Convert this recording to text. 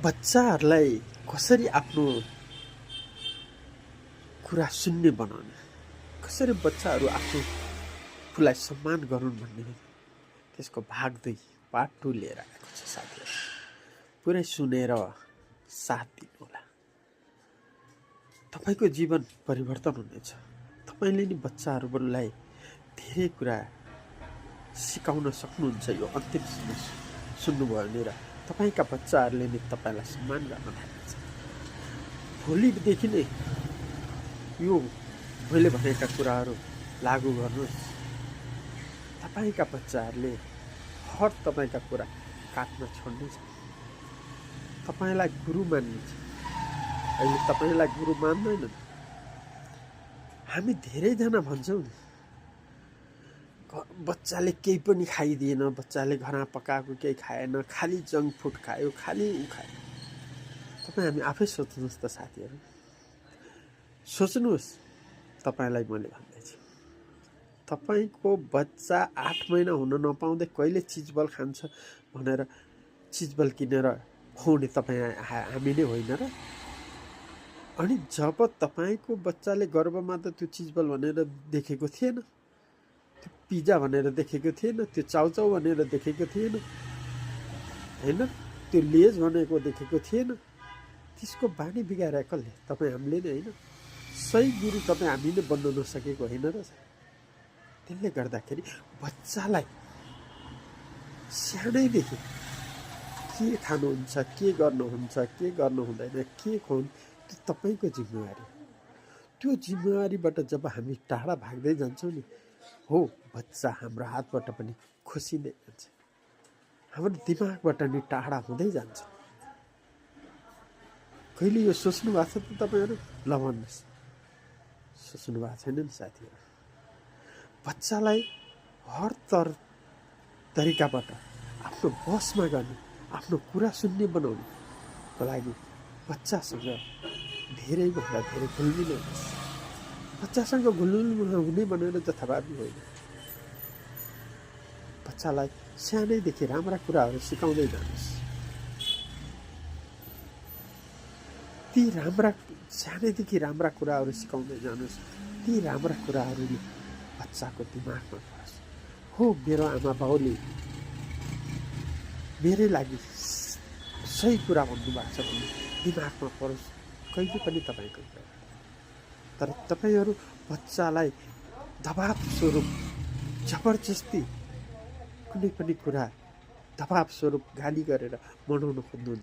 बच्चाहरूलाई कसरी आफ्नो कुरा सुन्ने बनाउने, कसरी बच्चाहरू आफ्नो आफूलाई सम्मान गरून् भन्ने त्यसको भाग 2 पार्ट 2 लिएर आएको छ साथीहरू। पुरै सुनेर साथ दिनुहोला। तपाईको जीवन परिवर्तन हुनेछ। तपाईले नि बच्चाहरूलाई धेरै कुरा सिकाउन सक्नुहुन्छ। यो अन्तिम सुन्नुभयो भने र तपाईका बच्चाहरूले नि तपाईलाई सम्मान गर्न थाल्नेछ। भोलिदेखि नै यो मैले भनेका कुराहरू लागू गर्नुहोस्। तपाईका बच्चाहरूले हर तपाईका कुरा काट्न छोड्नेछ। तपाईलाई गुरु मान्नेछ। अहिले तपाईलाई गुरु मान्दैनन्। हामी धेरैजना भन्छौँ नि, बच्चाले केही पनि खाइदिएन, बच्चाले घरमा पकाएको केही खाएन, खाली जङ्क फुड खायो, खाली उ खायो। तपाईँ हामी आफै सोच्नुहोस् त साथीहरू। सोच्नुहोस्, तपाईलाई मैले भन्दैछु, तपाईको बच्चा 8 महिना हुन नपाउँदै कहिले चिजबल खान्छ भनेर चिजबल किनेर खुवाउने तपाईँ हामी नै होइन र? अनि जब तपाईको बच्चाले गर्भमा त त्यो चिजबल भनेर देखेको थिएन, त्यो पिज्जा भनेर देखेको थिएन, त्यो चाउचाउ भनेर देखेको थिएन, हैन, त्यो लेज भनेको देखेको थिएन। त्यसको बानी बिगारे कसले? तपाईँ हामीले नै होइन? सही गुरु तपाईँ हामी नै बन्न नसकेको होइन र? त्यसले गर्दाखेरि बच्चालाई सानैदेखि के खानुहुन्छ, के गर्नुहुन्छ, के गर्नु हुँदैन, के खुवाउनु, त्यो तपाईको जिम्मेवारी। त्यो जिम्मेवारीबाट जब हामी टाढा भाग्दै जान्छौँ नि, हो बच्चा हाम्रो हातबाट पनि खुसिँदै जान्छ, हाम्रो दिमागबाट नि टाढा हुँदै जान्छ। कहिले यो सोच्नु भएको छ त तपाईहरु? ल भन्नुहोस्, सोच्नु भएको छैन नि साथीहरू? बच्चालाई हर तरिकाबाट आफ्नो बसमा गर्ने, आफ्नो कुरा सुन्ने बनाउनुको लागि बच्चासँग धेरैभन्दा धेरै घुलमिल हुनुहोस्। बच्चासँग घुलमिल हुने भनेर जथाभावी होइन। बच्चालाई सानैदेखि राम्रा कुराहरू सिकाउँदै जानुहोस्। ती सानैदेखि राम्रा कुराहरू सिकाउँदै जानुहोस्। ती राम्रा कुराहरूले बच्चाको दिमागमा परोस्। हो, मेरो आमा बाउले मेरै लागि सही कुरा भन्नुभएको छ भने दिमागमा परोस् कहिले पनि तपाईँको कुरा। तर तपाईँहरू बच्चालाई दबाब स्वरूप जबरजस्ती कुनै पनि कुरा दबाब स्वरूप गाली गरेर मनाउन खोज्नुहुन्छ।